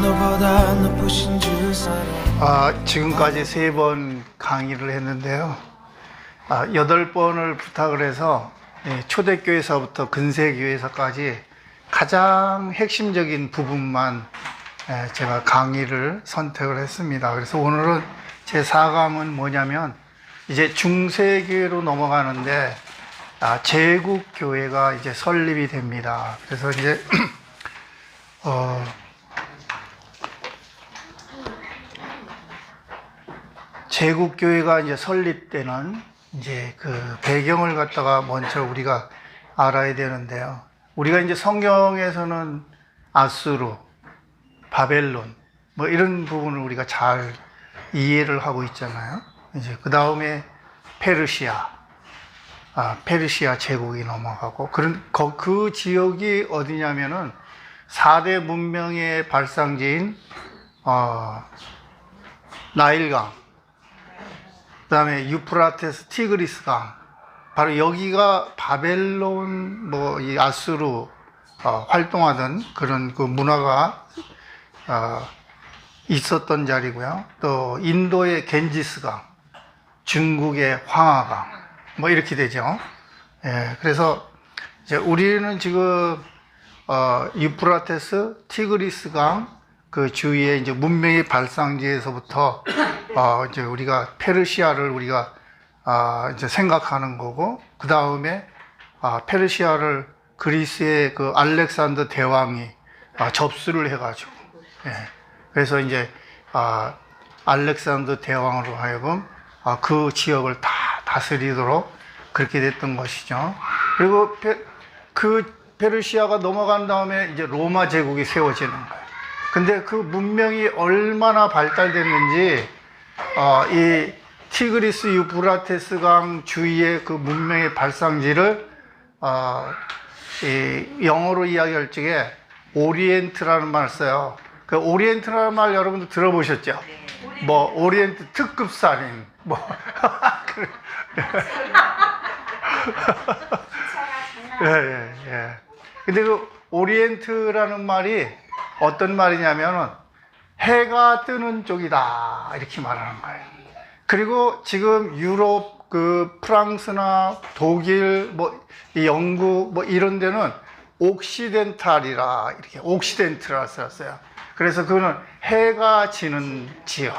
너보다 높으신 주 사랑. 지금까지 3번 강의를 했는데요. 8번을 부탁을 해서 초대교회에서부터 근세교회에서까지 가장 핵심적인 부분만 제가 강의를 선택을 했습니다. 그래서 오늘은 제 4강은 뭐냐면 이제 중세교회로 넘어가는데 제국교회가 이제 설립이 됩니다. 그래서 이제 제국교회가 이제 설립되는 이제 그 배경을 갖다가 먼저 우리가 알아야 되는데요. 우리가 이제 성경에서는 아수르, 바벨론 뭐 이런 부분을 우리가 잘 이해를 하고 있잖아요. 이제 그 다음에 페르시아 제국이 넘어가고 그 지역이 어디냐면은 4대 문명의 발상지인 나일강, 그 다음에 유프라테스 티그리스강, 바로 여기가 바벨론 이 아수르 활동하던 그런 그 문화가 있었던 자리고요. 또 인도의 겐지스강, 중국의 황하강 뭐 이렇게 되죠. 그래서 이제 우리는 지금 유프라테스 티그리스강 그 주위에 이제 문명의 발상지에서부터 이제 우리가 페르시아를 우리가 이제 생각하는 거고, 그 다음에 페르시아를 그리스의 그 알렉산더 대왕이 접수를 해가지고, 그래서 이제 알렉산더 대왕으로 하여금 그 지역을 다 다스리도록 그렇게 됐던 것이죠. 그리고 그 페르시아가 넘어간 다음에 이제 로마 제국이 세워지는 거예요. 근데 그 문명이 얼마나 발달됐는지 이 티그리스 유프라테스 강 주위의 그 문명의 발상지를 이 영어로 이야기할 적에 오리엔트라는 말을 써요. 그 오리엔트라는 말 여러분들 들어보셨죠? 뭐 오리엔트 특급 살인 예. 근데 그 오리엔트라는 말이 어떤 말이냐면은 해가 뜨는 쪽이다 이렇게 말하는 거예요. 그리고 지금 유럽 그 프랑스나 독일 이 영국 이런 데는 옥시덴탈이라 이렇게 옥시덴트라 썼어요. 그래서 그거는 해가 지는 지역.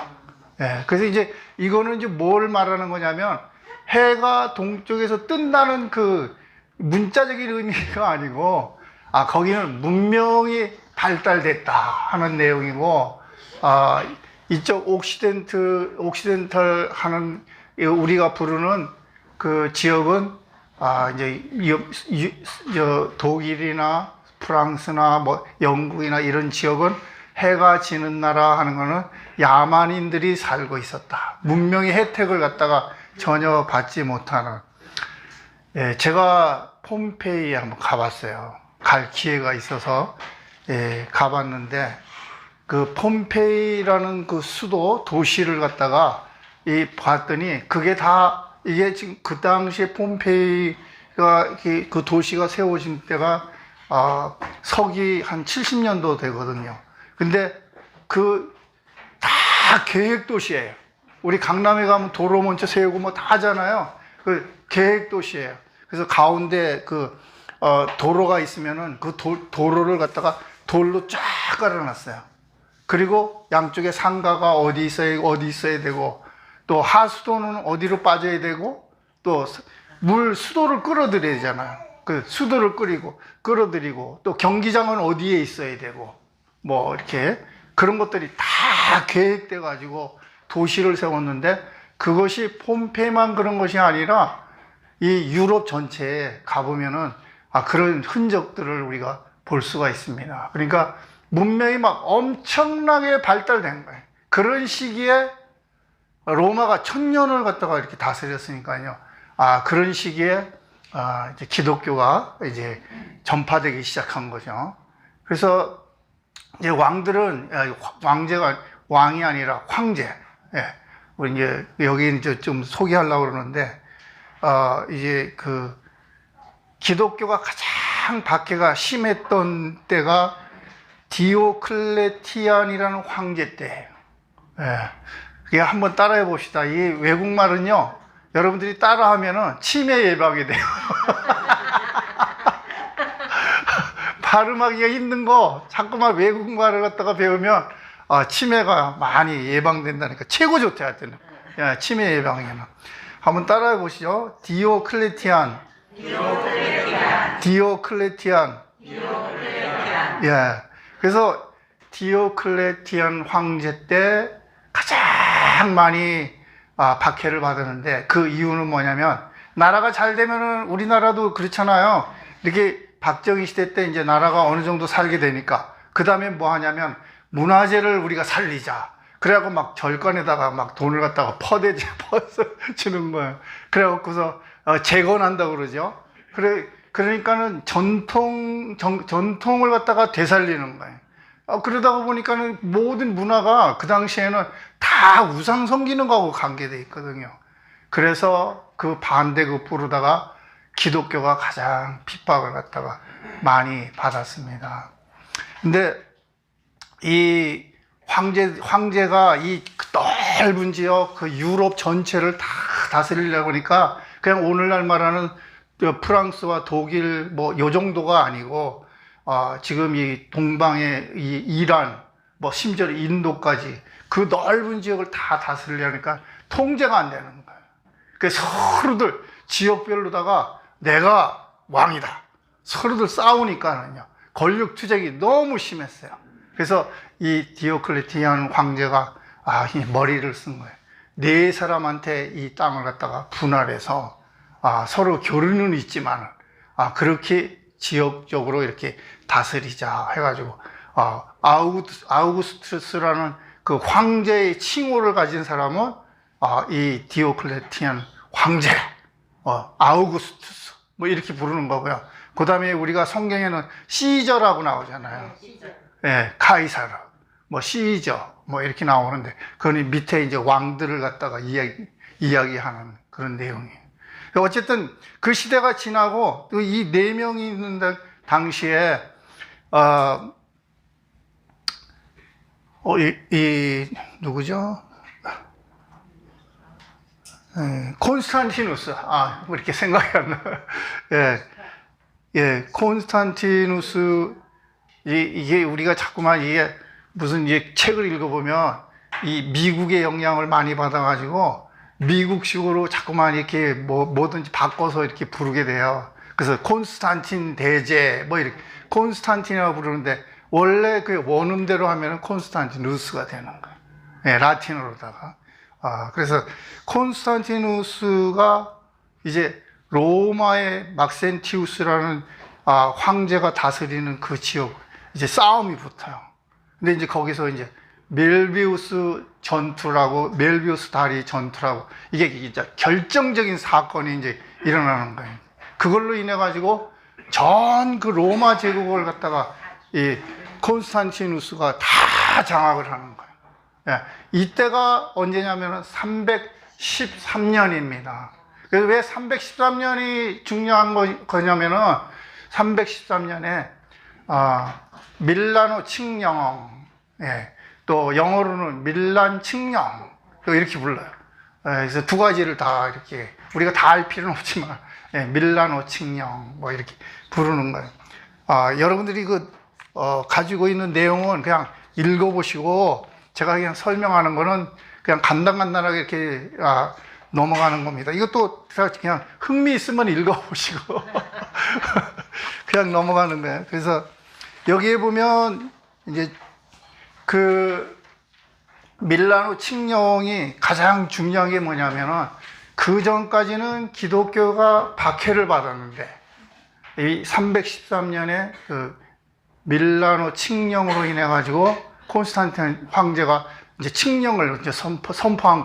그래서 이제 이거는 이제 뭘 말하는 거냐면 해가 동쪽에서 뜬다는 그 문자적인 의미가 아니고 거기는 문명이 발달됐다 하는 내용이고, 이쪽 옥시덴탈 하는 우리가 부르는 그 지역은 이제 독일이나 프랑스나 영국이나 이런 지역은 해가 지는 나라 하는 거는 야만인들이 살고 있었다. 문명의 혜택을 갖다가 전혀 받지 못하는. 제가 폼페이에 한번 가봤어요. 갈 기회가 있어서 가봤는데 그 폼페이라는 그 수도 도시를 갖다가 봤더니 그게 다 이게 지금 그 당시에 폼페이가 그 도시가 세워진 때가 서기 한 70년도 되거든요. 근데 다 계획 도시예요. 우리 강남에 가면 도로 먼저 세우고 다 하잖아요. 그 계획 도시예요. 그래서 가운데 도로가 있으면은 그 도로를 갖다가 돌로 쫙 깔아놨어요. 그리고 양쪽에 상가가 어디 있어야 되고, 또 하수도는 어디로 빠져야 되고, 또 수도를 끌어들여야 되잖아요. 그 수도를 끌어들이고, 또 경기장은 어디에 있어야 되고, 이렇게 그런 것들이 다 계획돼 가지고 도시를 세웠는데, 그것이 폼페이만 그런 것이 아니라 이 유럽 전체에 가보면은 그런 흔적들을 우리가 볼 수가 있습니다. 그러니까 문명이 막 엄청나게 발달된 거예요. 그런 시기에 로마가 1000년을 갖다가 이렇게 다스렸으니까요. 그런 시기에 이제 기독교가 이제 전파되기 시작한 거죠. 그래서 이제 왕들은 왕이 아니라 황제. 우리 이제 여기 이제 좀 소개하려고 그러는데 이제 기독교가 가장 박해가 심했던 때가 디오클레티안이라는 황제 때예요. 예. 그게 한번 따라해 봅시다. 이 외국말은요, 여러분들이 따라하면은 치매 예방이 돼요. 발음하기가 힘든 거 자꾸만 외국말을 갖다가 배우면 치매가 많이 예방된다니까. 최고 좋대, 하여튼. 예, 치매 예방에는. 한번 따라해 보시죠. 디오클레티안. 예. 그래서 디오클레티안 황제 때 가장 많이 박해를 받았는데, 그 이유는 뭐냐면, 나라가 잘 되면은 우리나라도 그렇잖아요. 이렇게 박정희 시대 때 이제 나라가 어느 정도 살게 되니까, 그 다음에 뭐 하냐면, 문화재를 우리가 살리자. 그래갖고 막 절간에다가 막 돈을 갖다가 퍼주는 거예요. 그래갖고서 재건한다고 그러죠. 그러니까는 전통을 갖다가 되살리는 거예요. 그러다가 보니까는 모든 문화가 그 당시에는 다 우상 섬기는 거하고 관계되어 있거든요. 그래서 그 반대급부로다가 기독교가 가장 핍박을 갖다가 많이 받았습니다. 근데 이 황제가 이 넓은 지역, 그 유럽 전체를 다 다스리려고 하니까 그냥 오늘날 말하는 프랑스와 독일 뭐 요 정도가 아니고, 지금 이 동방의 이 이란, 뭐 심지어 인도까지 그 넓은 지역을 다 다스리려니까 통제가 안 되는 거예요. 그래서 서로들 지역별로다가 내가 왕이다. 서로들 싸우니까는요. 권력 투쟁이 너무 심했어요. 그래서 이 디오클레티안 황제가 이 머리를 쓴 거예요. 네 사람한테 이 땅을 갖다가 분할해서 서로 교류는 있지만 그렇게 지역적으로 이렇게 다스리자 해가지고 아우구스투스라는 그 황제의 칭호를 가진 사람은 이 디오클레티안 황제, 아우구스투스 뭐 이렇게 부르는 거고요. 그 다음에 우리가 성경에는 시저라고 나오잖아요. 예, 카이사르, 뭐 시저, 뭐 이렇게 나오는데, 그건 밑에 이제 왕들을 갖다가 이야기하는 그런 내용이에요. 어쨌든 그 시대가 지나고 이 네 명이 있는 당시에 누구죠? 콘스탄티누스. 뭐 이렇게 생각이 안 나요. 콘스탄티누스. 이게 우리가 자꾸만 이게 무슨 이제 책을 읽어보면 이 미국의 영향을 많이 받아가지고 미국식으로 자꾸만 이렇게 뭐든지 바꿔서 이렇게 부르게 돼요. 그래서 콘스탄틴 대제 뭐 이렇게 콘스탄틴이라고 부르는데, 원래 그 원음대로 하면은 콘스탄티누스가 되는 거예요. 예, 라틴어로다가. 그래서 콘스탄티누스가 이제 로마의 막센티우스라는 황제가 다스리는 그 지역 이제 싸움이 붙어요. 근데 이제 거기서 이제 멜비우스 다리 전투라고, 이게 이제 결정적인 사건이 이제 일어나는 거예요. 그걸로 인해 가지고 전 그 로마 제국을 갖다가 이 콘스탄티누스가 다 장악을 하는 거예요. 예, 이때가 언제냐면은 313년입니다. 그래서 왜 313년이 중요한 거냐면은 313년에 밀라노 칙령, 또 영어로는 밀란 칙령 이렇게 불러요. 그래서 두 가지를 다 이렇게 우리가 다 알 필요는 없지만 밀라노 칙령 뭐 이렇게 부르는 거예요. 여러분들이 가지고 있는 내용은 그냥 읽어보시고, 제가 그냥 설명하는 거는 그냥 간단하게 이렇게 넘어가는 겁니다. 이것도 그냥 흥미 있으면 읽어보시고 그냥 넘어가는 거예요. 그래서 여기에 보면 이제 그 밀라노 칙령이 가장 중요한 게 뭐냐면은, 그 전까지는 기독교가 박해를 받았는데 이 313년에 그 밀라노 칙령으로 인해 가지고 콘스탄틴 황제가 이제 칙령을 이제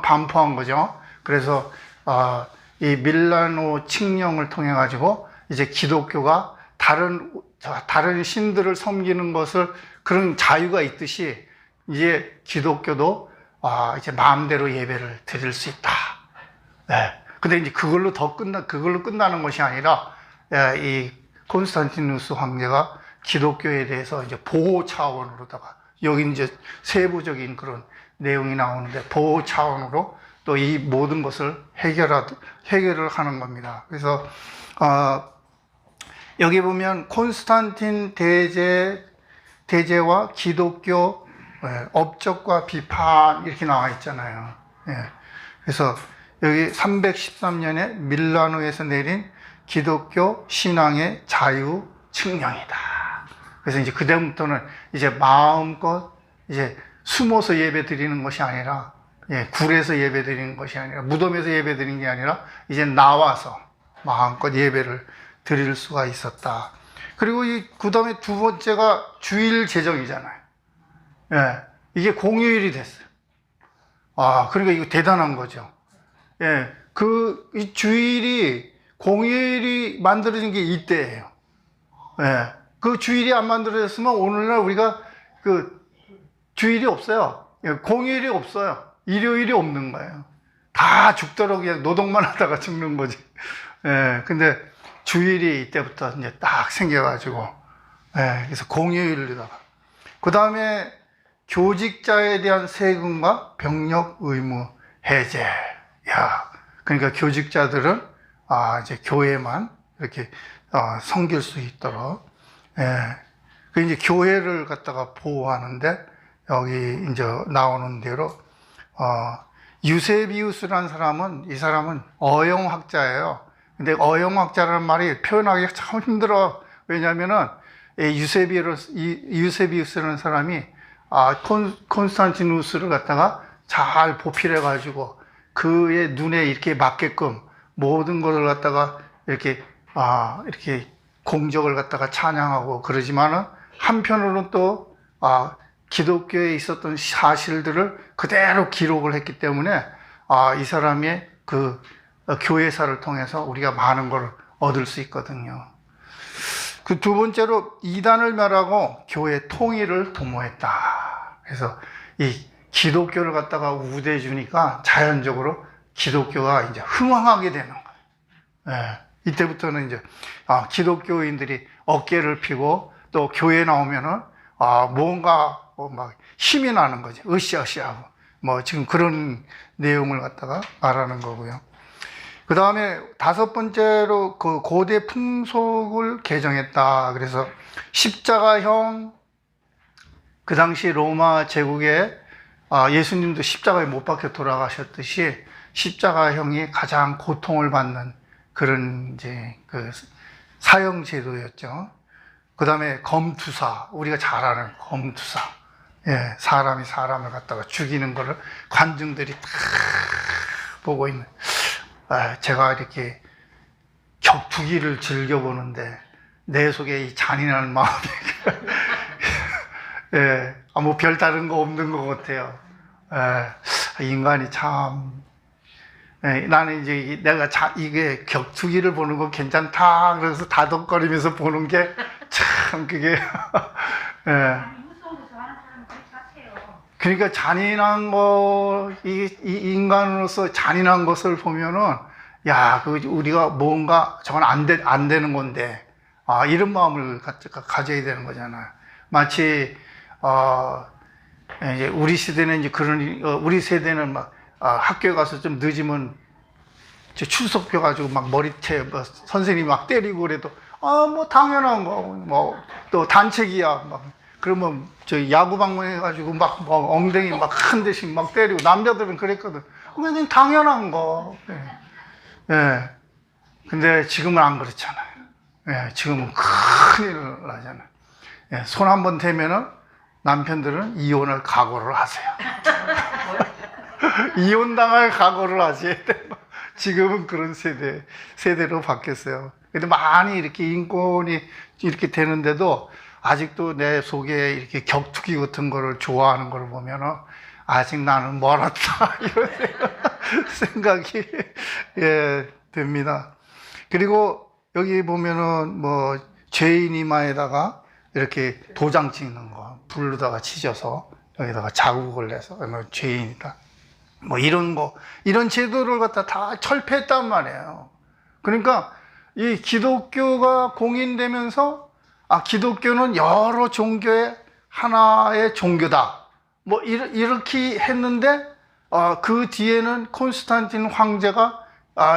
반포한 거죠. 그래서 이 밀라노 칙령을 통해 가지고 이제 기독교가 다른 신들을 섬기는 것을, 그런 자유가 있듯이 이제 기독교도 이제 마음대로 예배를 드릴 수 있다. 근데 이제 그걸로 끝나는 것이 아니라, 이 콘스탄티누스 황제가 기독교에 대해서 이제 보호 차원으로다가 여기 이제 세부적인 그런 내용이 나오는데 보호 차원으로 또 이 모든 것을 해결을 하는 겁니다. 그래서 여기 보면 콘스탄틴 대제와 기독교 업적과 비판 이렇게 나와 있잖아요. 그래서 여기 313년에 밀라노에서 내린 기독교 신앙의 자유 측량이다. 그래서 이제 그다음부터는 이제 마음껏 이제 숨어서 예배 드리는 것이 아니라, 굴에서 예배 드리는 것이 아니라, 무덤에서 예배 드리는 게 아니라 이제 나와서 마음껏 예배를 드릴 수가 있었다. 그리고 그다음에 두 번째가 주일 제정이잖아요. 이게 공휴일이 됐어요. 그러니까 이거 대단한 거죠. 이 주일이, 공휴일이 만들어진 게 이때예요. 그 주일이 안 만들어졌으면 오늘날 우리가 그 주일이 없어요. 공휴일이 없어요. 일요일이 없는 거예요. 다 죽도록 그냥 노동만 하다가 죽는 거지. 근데 주일이 이때부터 이제 딱 생겨가지고, 그래서 공휴일로다가. 그 다음에 교직자에 대한 세금과 병력 의무 해제. 그러니까 교직자들은 이제 교회만 이렇게 섬길 수 있도록. 그 이제 교회를 갖다가 보호하는데 여기 이제 나오는 대로 유세비우스라는 사람은, 이 사람은 어영학자예요. 근데 어영학자라는 말이 표현하기가 참 힘들어. 왜냐면은 유세비우스라는 사람이 콘스탄티누스를 갖다가 잘 보필해 가지고 그의 눈에 이렇게 맞게끔 모든 것을 갖다가 이렇게 공적을 갖다가 찬양하고 그러지만은 한편으로는 또 기독교에 있었던 사실들을 그대로 기록을 했기 때문에 이 사람의 그 교회사를 통해서 우리가 많은 걸 얻을 수 있거든요. 그 두 번째로 이단을 멸하고 교회 통일을 도모했다. 그래서 이 기독교를 갖다가 우대해 주니까 자연적으로 기독교가 이제 흥왕하게 되는 거예요. 이때부터는 이제 기독교인들이 어깨를 펴고 또 교회에 나오면은 뭔가 막 힘이 나는 거죠. 으쌰으쌰하고 지금 그런 내용을 갖다가 말하는 거고요. 그 다음에 다섯 번째로 그 고대 풍속을 개정했다. 그래서 십자가형, 그 당시 로마 제국에 예수님도 십자가에 못 박혀 돌아가셨듯이 십자가형이 가장 고통을 받는 그런 이제 그 사형 제도였죠. 그 다음에 검투사, 우리가 잘 아는 검투사. 사람이 사람을 갖다가 죽이는 거를 관중들이 다 보고 있는. 제가 이렇게 격투기를 즐겨보는데 내 속에 이 잔인한 마음이 뭐 별다른 거 없는 것 같아요. 인간이 참, 나는 이제 내가 이게 격투기를 보는 거 괜찮다 그래서 다독거리면서 보는 게 참 그게 그러니까 잔인한 거, 이 인간으로서 잔인한 것을 보면은, 우리가 뭔가 저건 안 되는 건데, 이런 마음을 가져야 되는 거잖아요. 마치, 이제 우리 시대는 이제 우리 세대는 막, 학교에 가서 좀 늦으면, 출석해가지고 막 머리채, 선생님이 막 때리고 그래도, 뭐 당연한 거, 또 단책이야, 막. 그러면 야구 방문해가지고 막 엉덩이 막 한 대씩 막 때리고 남자들은 그랬거든. 그냥 당연한 거. 근데 지금은 안 그렇잖아요. 지금은 큰일 나잖아요. 손 한 번 대면은 남편들은 이혼을 각오를 하세요. 이혼 당할 각오를 하지. 지금은 그런 세대로 바뀌었어요. 근데 많이 이렇게 인권이 이렇게 되는데도 아직도 내 속에 이렇게 격투기 같은 거를 좋아하는 걸 보면은 아직 나는 멀었다 이런 생각이 듭니다. 그리고 여기 보면은 죄인 이마에다가 이렇게 도장 찍는 거 불로다가 치셔서 여기다가 자국을 내서 죄인이다. 이런 제도를 갖다 다 철폐했단 말이에요. 그러니까 이 기독교가 공인되면서 기독교는 여러 종교의 하나의 종교다. 뭐 이렇게 했는데 그 뒤에는 콘스탄틴 황제가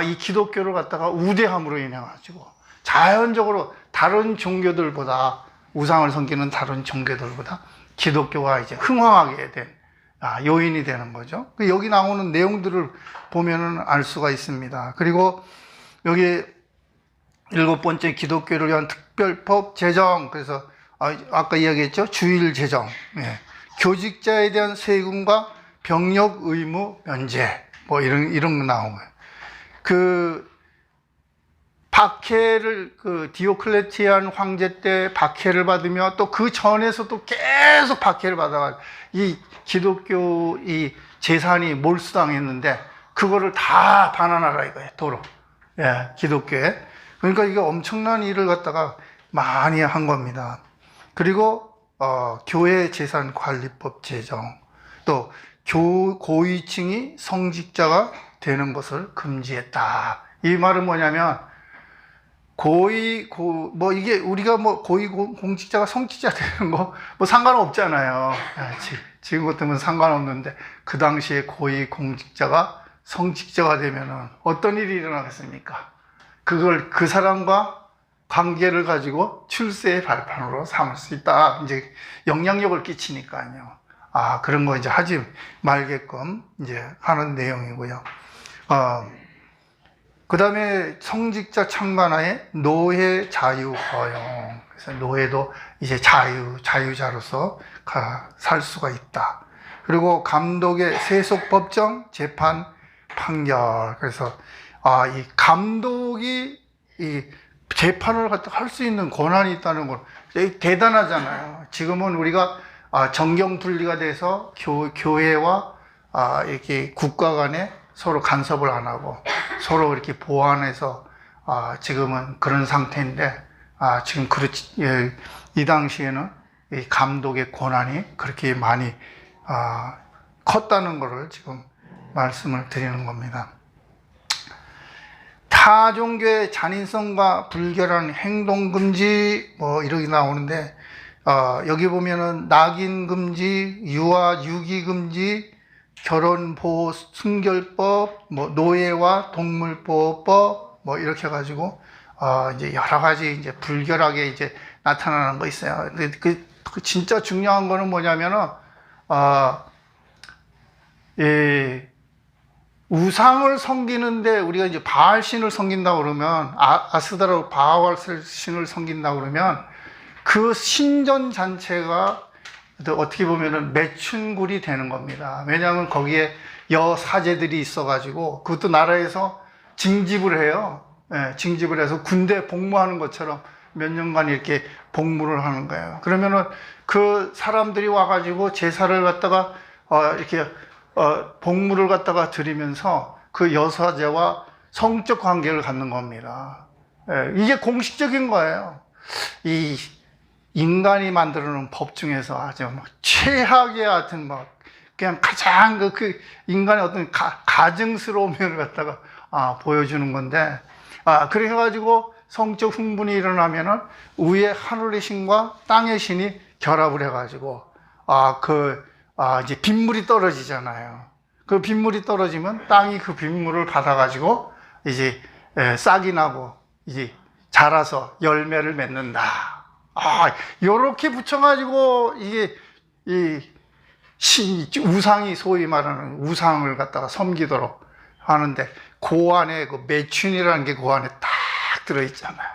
이 기독교를 갖다가 우대함으로 인해 가지고 자연적으로 다른 종교들보다 우상을 섬기는 다른 종교들보다 기독교가 이제 흥황하게 된 요인이 되는 거죠. 여기 나오는 내용들을 보면은 알 수가 있습니다. 그리고 여기 7번째 기독교를 위한 특별법 제정. 그래서 아까 이야기했죠. 주일 제정. 예. 교직자에 대한 세금과 병역 의무 면제. 뭐 이런 거 나온 거예요. 박해를 디오클레티안 황제 때 박해를 받으며 또 그 전에서도 계속 박해를 받아가지고 이 기독교 이 재산이 몰수당했는데 그거를 다 반환하라 이거예요. 도로. 예, 기독교에. 그러니까 이게 엄청난 일을 갖다가 많이 한 겁니다. 그리고 교회 재산 관리법 제정, 또 고위층이 성직자가 되는 것을 금지했다. 이 말은 뭐냐면 이게 우리가 고위 공직자가 성직자 되는 거 뭐 상관없잖아요. 지금 같으면 상관없는데 그 당시에 고위 공직자가 성직자가 되면은 어떤 일이 일어나겠습니까? 그걸 그 사람과 관계를 가지고 출세의 발판으로 삼을 수 있다. 이제 영향력을 끼치니까요. 그런 거 이제 하지 말게끔 이제 하는 내용이고요. 그 다음에 성직자 참관하에 노예 자유 허용. 그래서 노예도 이제 자유자로서 살 수가 있다. 그리고 감독의 세속 법정 재판 판결. 그래서 이 감독이 이 재판을 할 수 있는 권한이 있다는 건 대단하잖아요. 지금은 우리가 정경 분리가 돼서 교회와 이렇게 국가 간에 서로 간섭을 안 하고 서로 이렇게 보완해서 지금은 그런 상태인데 지금 이 당시에는 이 감독의 권한이 그렇게 많이 컸다는 것을 지금 말씀을 드리는 겁니다. 타 종교의 잔인성과 불결한 행동 금지 뭐 이렇게 나오는데 여기 보면은 낙인 금지, 유아 유기 금지, 결혼 보호 순결법, 뭐 노예와 동물 보호법 뭐 이렇게 해가지고 이제 여러 가지 이제 불결하게 이제 나타나는 거 있어요. 근데 그 진짜 중요한 거는 뭐냐면은 우상을 섬기는데 우리가 이제 바알 신을 섬긴다 그러면 아스다라 바알 신을 섬긴다 그러면 그 신전 자체가 어떻게 보면은 매춘굴이 되는 겁니다. 왜냐하면 거기에 여사제들이 있어가지고 그것도 나라에서 징집을 해요. 예, 징집을 해서 군대 복무하는 것처럼 몇 년간 이렇게 복무를 하는 거예요. 그러면은 그 사람들이 와가지고 제사를 갖다가 이렇게 복무를 갖다가 드리면서 그 여사제와 성적 관계를 갖는 겁니다. 예, 이게 공식적인 거예요. 이 인간이 만들어 놓은 법 중에서 아주 최악의 하여튼 그냥 가장 그 인간의 어떤 가증스러운 면을 갖다가 보여주는 건데 그래 가지고 성적 흥분이 일어나면은 위에 하늘의 신과 땅의 신이 결합을 해 가지고 이제 빗물이 떨어지잖아요. 그 빗물이 떨어지면 땅이 그 빗물을 받아 가지고 이제 싹이 나고 이제 자라서 열매를 맺는다. 요렇게 붙여가지고, 이게, 우상이 소위 말하는 우상을 갖다가 섬기도록 하는데, 그 안에 그 매춘이라는 게 그 안에 딱 들어있잖아요.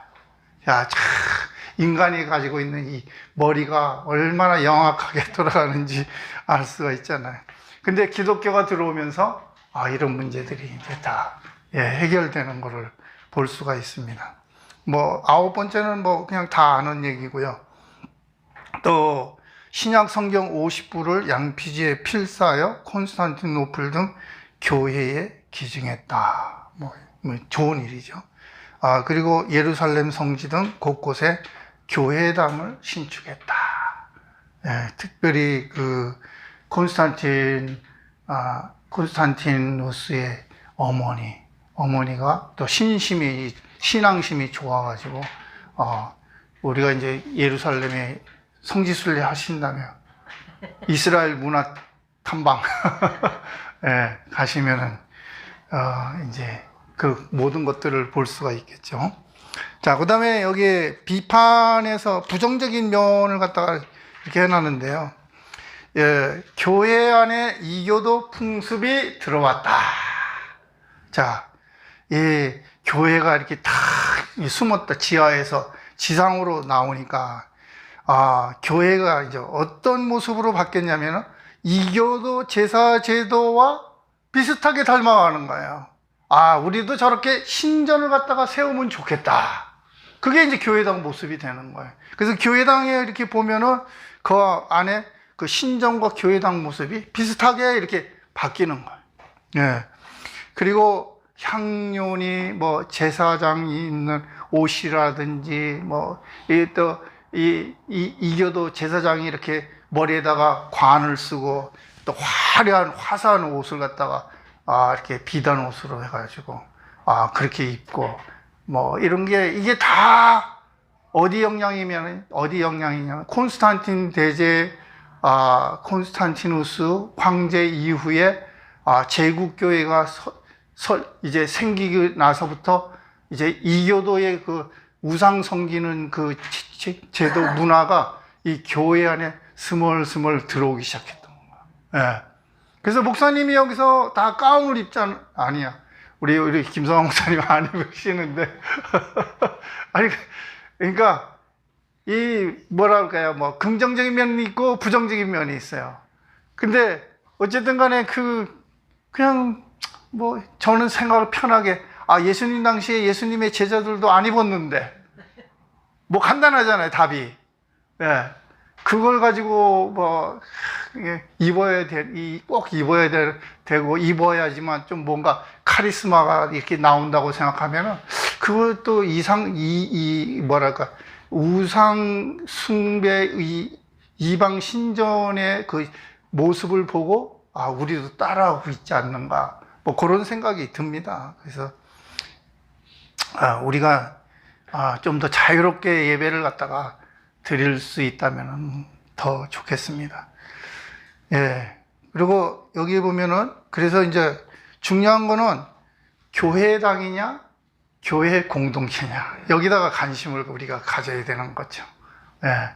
인간이 가지고 있는 이 머리가 얼마나 영악하게 돌아가는지 알 수가 있잖아요. 근데 기독교가 들어오면서, 이런 문제들이 이제 다, 해결되는 것을 볼 수가 있습니다. 9번째는 그냥 다 아는 얘기고요. 또 신약 성경 50부를 양피지에 필사하여 콘스탄티노플 등 교회에 기증했다. 좋은 일이죠. 그리고 예루살렘 성지 등 곳곳에 교회당을 신축했다. 특별히 콘스탄티누스의 어머니가 또 신앙심이 좋아가지고 우리가 이제 예루살렘에 성지순례 하신다며 이스라엘 문화 탐방 예, 가시면은 이제 그 모든 것들을 볼 수가 있겠죠. 자, 그 다음에 여기 비판에서 부정적인 면을 갖다가 이렇게 해놨는데요. 예, 교회 안에 이교도 풍습이 들어왔다. 자, 이 교회가 이렇게 탁 숨었다. 지하에서 지상으로 나오니까, 교회가 이제 어떤 모습으로 바뀌었냐면은 이교도 제사 제도와 비슷하게 닮아가는 거예요. 우리도 저렇게 신전을 갖다가 세우면 좋겠다. 그게 이제 교회당 모습이 되는 거예요. 그래서 교회당에 이렇게 보면은 그 안에 그 신전과 교회당 모습이 비슷하게 이렇게 바뀌는 거예요. 예. 그리고 향료니 뭐 제사장이 입는 옷이라든지 이교도 제사장이 이렇게 머리에다가 관을 쓰고 또 화려한 화사한 옷을 갖다가 이렇게 비단 옷으로 해가지고 그렇게 입고 이런 게 이게 다 어디 영향이냐면 콘스탄틴 대제 콘스탄티누스 황제 이후에 제국교회가 이제 생기고 나서부터 이제 이교도의 그 우상 섬기는 그 제도 문화가 이 교회 안에 스멀스멀 들어오기 시작했던 거야. 예. 그래서 목사님이 여기서 다 가운을 입잖아. 아니야. 우리 김성환 목사님 안 입으시는데. 아니, 그러니까, 뭐랄까요. 긍정적인 면이 있고 부정적인 면이 있어요. 근데, 어쨌든 간에 그냥, 저는 생각을 편하게, 예수님 당시에 예수님의 제자들도 안 입었는데, 간단하잖아요, 답이. 예. 그걸 가지고 꼭 입어야 되고 입어야지만 좀 뭔가 카리스마가 이렇게 나온다고 생각하면은 그것도 뭐랄까 우상 숭배 이방 신전의 그 모습을 보고 우리도 따라하고 있지 않는가 그런 생각이 듭니다. 그래서 우리가 좀 더 자유롭게 예배를 갖다가 드릴 수 있다면 더 좋겠습니다. 예. 그리고 여기 보면은, 그래서 이제 중요한 거는 교회당이냐, 교회 공동체냐. 여기다가 관심을 우리가 가져야 되는 거죠. 예.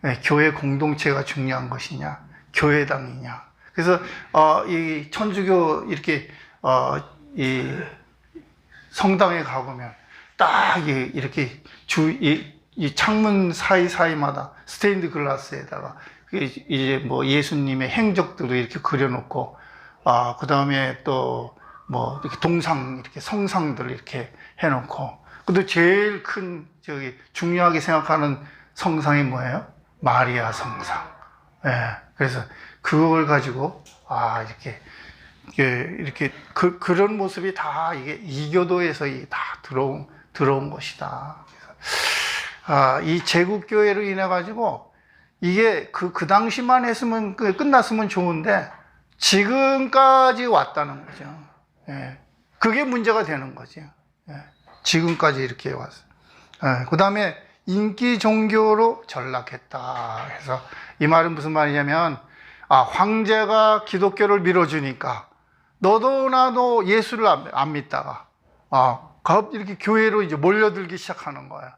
예. 교회 공동체가 중요한 것이냐, 교회당이냐. 그래서, 이 천주교 이렇게, 이 성당에 가보면 딱 이렇게 이 창문 사이사이마다 스테인드 글라스에다가 이제 예수님의 행적들을 이렇게 그려놓고 그 다음에 또 이렇게 이렇게 성상들을 이렇게 해놓고 근데 제일 큰 중요하게 생각하는 성상이 뭐예요? 마리아 성상. 예. 그래서 그걸 가지고 이렇게 그런 모습이 다 이게 이교도에서 다 들어온 것이다. 이 제국교회로 인해 가지고 이게 그 당시만 했으면 끝났으면 좋은데 지금까지 왔다는 거죠. 예. 그게 문제가 되는 거죠. 예. 지금까지 이렇게 왔어요. 예. 그 다음에 인기 종교로 전락했다. 그래서 이 말은 무슨 말이냐면 황제가 기독교를 밀어주니까 너도 나도 예수를 안 믿다가 이렇게 교회로 이제 몰려들기 시작하는 거야.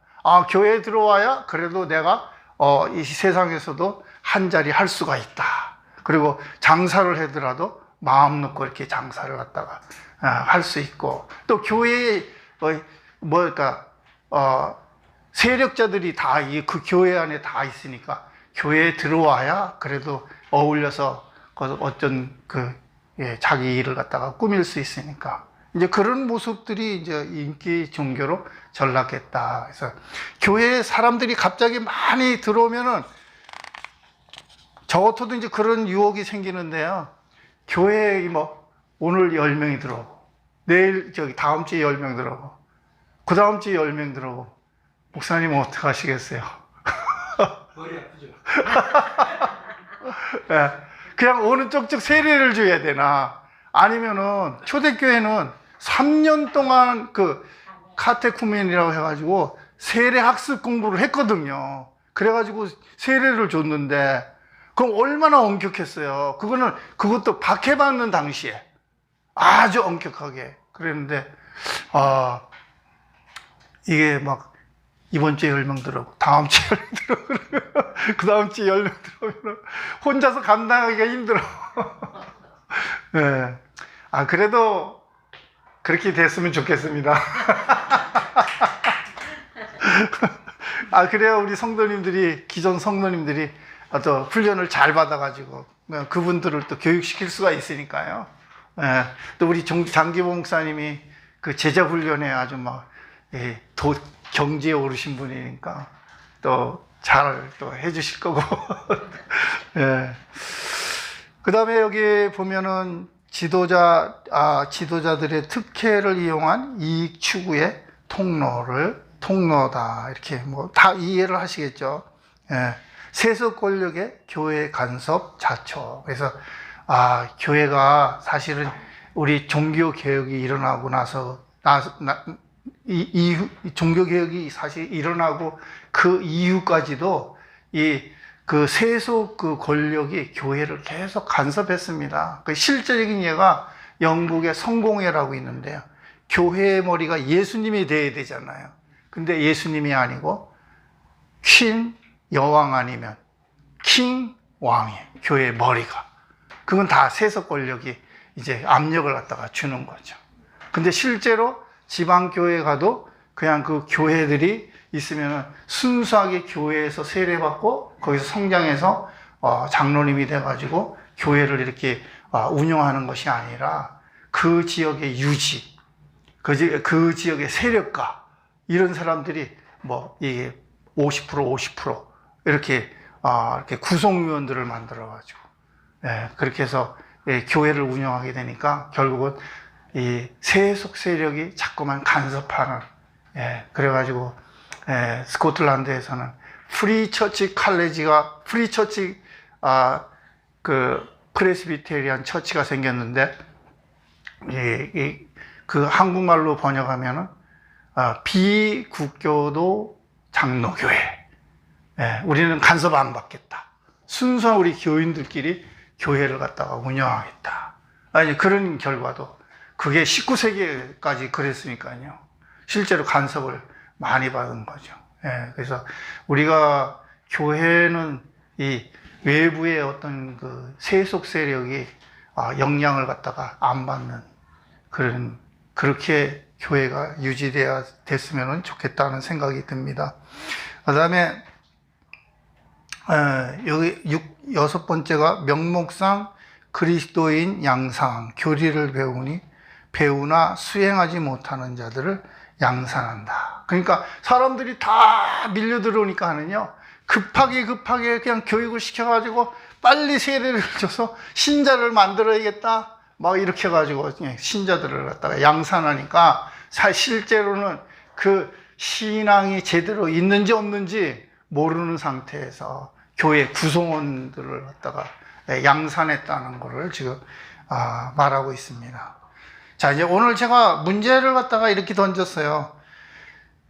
교회에 들어와야 그래도 내가 이 세상에서도 한 자리 할 수가 있다. 그리고 장사를 하더라도 마음 놓고 이렇게 장사를 갖다가 할 수 있고 또 교회에 세력자들이 다 그 교회 안에 다 있으니까 교회에 들어와야 그래도 어울려서 어떤 자기 일을 갖다가 꾸밀 수 있으니까 이제 그런 모습들이 이제 인기 종교로 전락했다. 그래서 교회에 사람들이 갑자기 많이 들어오면은 저 같아도 이제 그런 유혹이 생기는데요. 교회에 오늘 10명이 들어오고 내일 다음 주에 10명 들어오고 그 다음 주에 10명 들어오고 목사님은 어떻게 하시겠어요? 머리 아프죠? 네. 그냥 어느 쪽쪽 세례를 줘야 되나 아니면은 초대교회는 3년 동안 카테쿠멘이라고 해가지고 세례 학습 공부를 했거든요. 그래가지고 세례를 줬는데, 그럼 얼마나 엄격했어요. 그것도 박해받는 당시에 아주 엄격하게 그랬는데, 이게 막 이번 주에 10명 들어오고 다음 주에 10명 들어오고 그 다음 주에 10명 들어오면 혼자서 감당하기가 힘들어. 네. 그래도 그렇게 됐으면 좋겠습니다. 그래야 우리 성도님들이, 기존 성도님들이 또 훈련을 잘 받아가지고 그분들을 또 교육시킬 수가 있으니까요. 예, 또 우리 장기보 목사님이 그 제자 훈련에 아주 막 경지에 오르신 분이니까 또 잘 또 해주실 거고. 예. 그 다음에 여기 보면은 지도자들의 특혜를 이용한 이익 추구의 통로다. 이렇게 뭐 다 이해를 하시겠죠. 예. 세속 권력의 교회 간섭 자초. 그래서 교회가 사실은 우리 종교 개혁이 일어나고 나서 종교 개혁이 사실 일어나고 그 이후까지도 그 세속 그 권력이 교회를 계속 간섭했습니다. 그 실제적인 예가 영국의 성공회라고 있는데요. 교회의 머리가 예수님이 돼야 되잖아요. 근데 예수님이 아니고 퀸 여왕 아니면 킹 왕이에요. 교회의 머리가. 그건 다 세속 권력이 이제 압력을 갖다가 주는 거죠. 근데 실제로 지방교회 가도 그냥 그 교회들이 있으면 순수하게 교회에서 세례받고 거기서 성장해서 장로님이 돼가지고 교회를 이렇게 운영하는 것이 아니라 그 지역의 유지, 그 지역의 세력가, 이런 사람들이 뭐 이게 50% 이렇게 구성위원들을 만들어가지고, 그렇게 해서 교회를 운영하게 되니까 결국은 이 세속 세력이 자꾸만 간섭하는, 그래가지고 스코틀랜드에서는 프리처치 그 프레스비테리안 처치가 생겼는데, 그 한국말로 번역하면은 비국교도 장로교회. 우리는 간섭 안 받겠다. 순수한 우리 교인들끼리 교회를 갖다가 운영하겠다. 그런 결과도, 그게 19세기까지 그랬으니까요. 실제로 간섭을 많이 받은 거죠. 그래서 우리가 교회는 이 외부의 어떤 그 세속 세력이 영향을 갖다가 안 받는 그렇게 교회가 유지되어 됐으면 좋겠다는 생각이 듭니다. 그 다음에 여기 6번째가 명목상 그리스도인 양상, 교리를 배우나 수행하지 못하는 자들을 양산한다. 그러니까 사람들이 다 밀려 들어오니까는요, 급하게 그냥 교육을 시켜가지고 빨리 세례를 줘서 신자를 만들어야겠다, 막 이렇게 해가지고 신자들을 갖다가 양산하니까 실제로는 그 신앙이 제대로 있는지 없는지 모르는 상태에서 교회 구성원들을 갖다가 양산했다는 것을 지금 말하고 있습니다. 자, 이제 오늘 제가 문제를 갖다가 이렇게 던졌어요.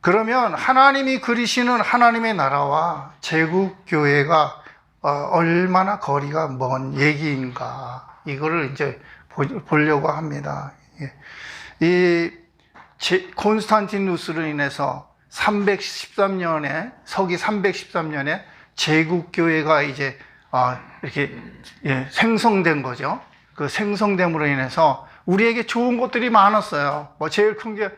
그러면 하나님이 그리시는 하나님의 나라와 제국교회가 얼마나 거리가 먼 얘기인가, 이거를 이제 보려고 합니다. 이 콘스탄티누스로 인해서 313년에, 서기 313년에 제국교회가 이제 이렇게 생성된 거죠. 그 생성됨으로 인해서 우리에게 좋은 것들이 많았어요. 뭐 제일 큰 게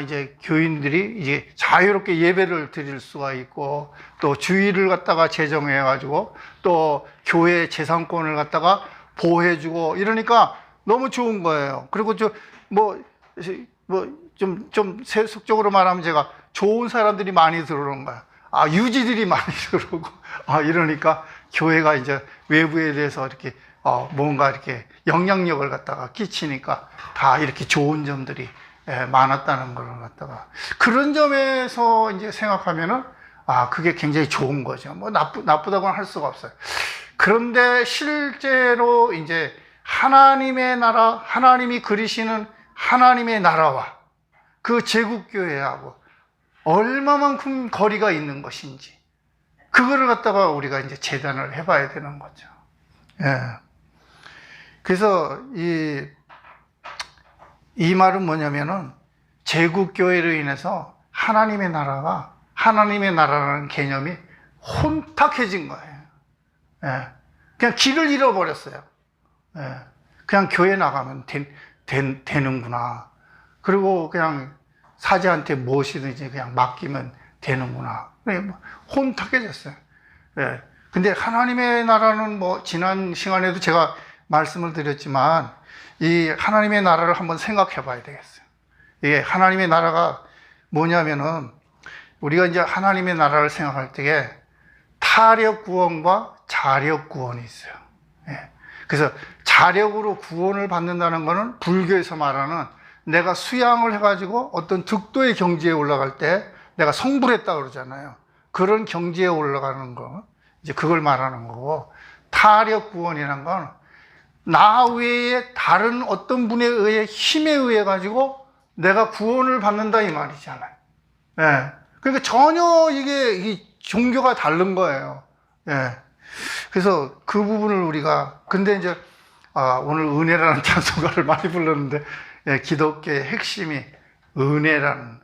이제 교인들이 이제 자유롭게 예배를 드릴 수가 있고, 또 주일을 갖다가 제정해가지고 또 교회 재산권을 갖다가 보호해주고 이러니까 너무 좋은 거예요. 그리고 좀 세속적으로 말하면 제가 좋은 사람들이 많이 들어오는 거야. 유지들이 많이 들어오고, 이러니까 교회가 이제 외부에 대해서 이렇게 뭔가 이렇게 영향력을 갖다가 끼치니까 다 이렇게 좋은 점들이 많았다는 걸 갖다가, 그런 점에서 이제 생각하면은 그게 굉장히 좋은 거죠. 뭐 나쁘다고는 할 수가 없어요. 그런데 실제로 이제 하나님의 나라, 하나님이 그리시는 하나님의 나라와 그 제국교회하고 얼마만큼 거리가 있는 것인지, 그거를 갖다가 우리가 이제 재단을 해봐야 되는 거죠. 예. 그래서 이 말은 뭐냐면은, 제국교회로 인해서 하나님의 나라라는 개념이 혼탁해진 거예요. 예. 그냥 길을 잃어버렸어요. 예. 그냥 교회 나가면 되는구나. 그리고 그냥 사제한테 무엇이든지 그냥 맡기면 되는구나. 혼탁해졌어요. 예. 근데 하나님의 나라는 뭐, 지난 시간에도 제가 말씀을 드렸지만, 이 하나님의 나라를 한번 생각해 봐야 되겠어요. 이게 하나님의 나라가 뭐냐면은, 우리가 이제 하나님의 나라를 생각할 때에 타력 구원과 자력 구원이 있어요. 예. 그래서 자력으로 구원을 받는다는 것은 불교에서 말하는, 내가 수양을 해가지고 어떤 득도의 경지에 올라갈 때 내가 성불했다 그러잖아요. 그런 경지에 올라가는 거, 이제 그걸 말하는 거고, 타력 구원이라는 건 나 외에 다른 어떤 분에 의해, 힘에 의해 가지고 내가 구원을 받는다 이 말이잖아요. 예. 그러니까 전혀 이 종교가 다른 거예요. 예. 그래서 그 부분을 우리가, 근데 이제 오늘 은혜라는 찬송가를 많이 불렀는데, 예, 기독교의 핵심이 은혜는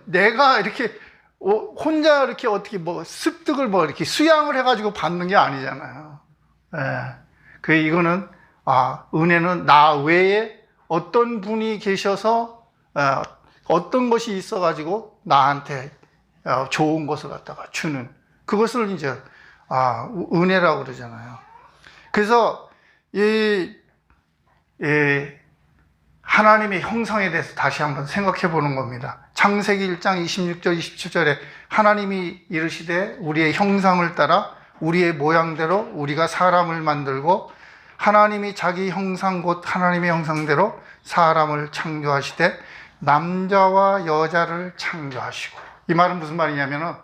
내가 이렇게 혼자 이렇게 어떻게 뭐 습득을 뭐 이렇게 수양을 해가지고 받는 게 아니잖아요. 예. 이거는, 은혜는 나 외에 어떤 분이 계셔서, 어떤 것이 있어가지고 나한테 좋은 것을 갖다가 주는, 그것을 이제, 은혜라고 그러잖아요. 그래서, 하나님의 형상에 대해서 다시 한번 생각해 보는 겁니다. 창세기 1장 26절, 27절에 하나님이 이르시되 우리의 형상을 따라 우리의 모양대로 우리가 사람을 만들고, 하나님이 자기 형상 곧 하나님의 형상대로 사람을 창조하시되 남자와 여자를 창조하시고. 이 말은 무슨 말이냐면은,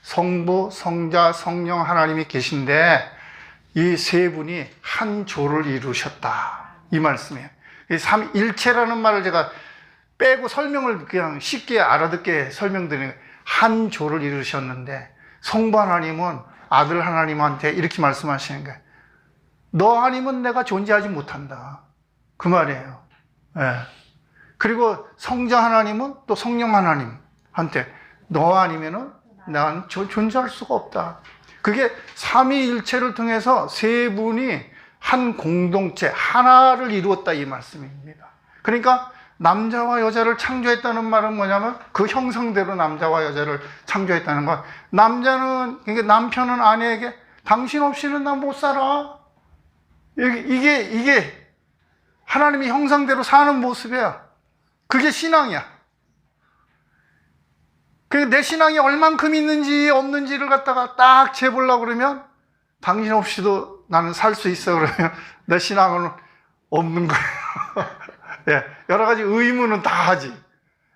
성부, 성자, 성령 하나님이 계신데 이 세 분이 한 조를 이루셨다, 이 말씀이에요. 이 삼일체라는 말을 제가 빼고 설명을 그냥 쉽게 알아듣게 설명드리는 거예요. 한 조를 이루셨는데, 성부 하나님은 아들 하나님한테 이렇게 말씀하시는 거예요. 너 아니면 내가 존재하지 못한다, 그 말이에요. 예. 그리고 성자 하나님은 또 성령 하나님한테 너 아니면은 난 존재할 수가 없다. 그게 삼위일체를 통해서 세 분이 한 공동체 하나를 이루었다, 이 말씀입니다. 그러니까 남자와 여자를 창조했다는 말은 뭐냐면, 그 형상대로 남자와 여자를 창조했다는 건, 그러니까 남편은 아내에게 당신 없이는 나 못 살아, 이게 하나님의 형상대로 사는 모습이야. 그게 신앙이야. 그러니까 내 신앙이 얼만큼 있는지 없는지를 갖다가 딱 재보려고 그러면, 당신 없이도 나는 살 수 있어 그러면 내 신앙은 없는 거예요. 예, 여러 가지 의무는 다 하지.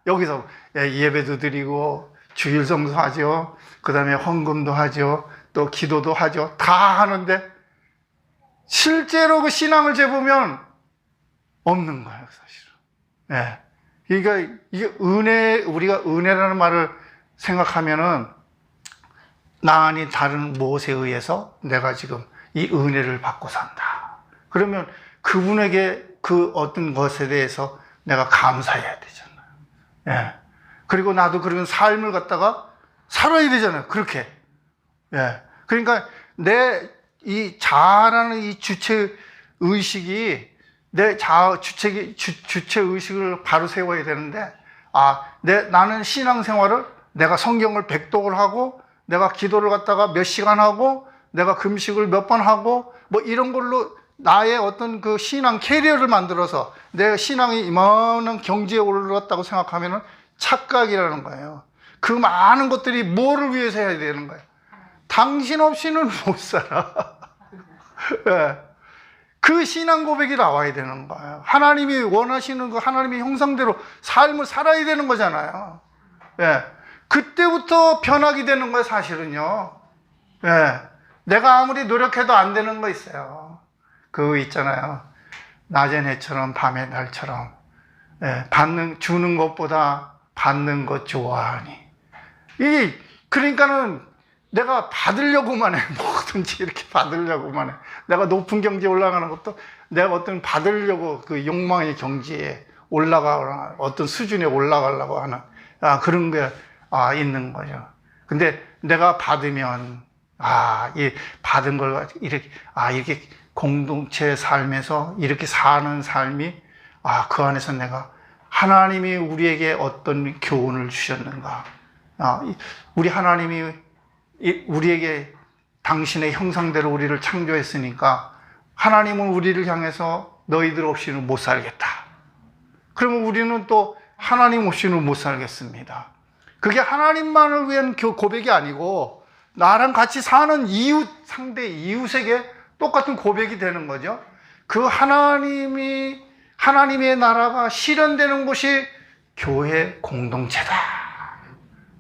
여기서 예배도 드리고 주일성도 하죠. 그 다음에 헌금도 하죠. 또 기도도 하죠. 다 하는데 실제로 그 신앙을 재보면 없는 거예요, 사실은. 예. 그러니까 이게 우리가 은혜라는 말을 생각하면은, 나 아닌 다른 무엇에 의해서 내가 지금 이 은혜를 받고 산다. 그러면 그분에게 그 어떤 것에 대해서 내가 감사해야 되잖아요. 예. 그리고 나도 그런 삶을 갖다가 살아야 되잖아요, 그렇게. 예. 그러니까 이 자아라는 이 주체 의식이, 내 주체 의식을 바로 세워야 되는데, 나는 신앙생활을, 내가 성경을 백독을 하고, 내가 기도를 갖다가 몇 시간 하고, 내가 금식을 몇 번 하고, 뭐 이런 걸로 나의 어떤 그 신앙 캐리어를 만들어서 내 신앙이 이만한 경지에 올랐다고 생각하면은 착각이라는 거예요. 그 많은 것들이 뭐를 위해서 해야 되는 거예요? 당신 없이는 못 살아. 네. 그 신앙 고백이 나와야 되는 거예요. 하나님이 원하시는 그 하나님의 형상대로 삶을 살아야 되는 거잖아요. 네. 그때부터 변하게 되는 거예요, 사실은요. 네. 내가 아무리 노력해도 안 되는 거 있어요. 그거 있잖아요. 낮엔 해처럼 밤의 달처럼 예, 주는 것보다 받는 것 좋아하니. 그러니까는 내가 받으려고만 해. 뭐든지 이렇게 받으려고만 해. 내가 높은 경지에 올라가는 것도 내가 어떤 받으려고 그 욕망의 경지에 올라가거나 어떤 수준에 올라가려고 하는 그런 게 있는 거죠. 근데 내가 받으면 이 받은 걸 이렇게 공동체 삶에서 이렇게 사는 삶이 그 안에서 내가 하나님이 우리에게 어떤 교훈을 주셨는가. 우리 하나님이 우리에게 당신의 형상대로 우리를 창조했으니까 하나님은 우리를 향해서 너희들 없이는 못 살겠다. 그러면 우리는 또 하나님 없이는 못 살겠습니다. 그게 하나님만을 위한 고백이 아니고 나랑 같이 사는 상대 이웃에게 똑같은 고백이 되는 거죠. 그 하나님의 나라가 실현되는 곳이 교회 공동체다.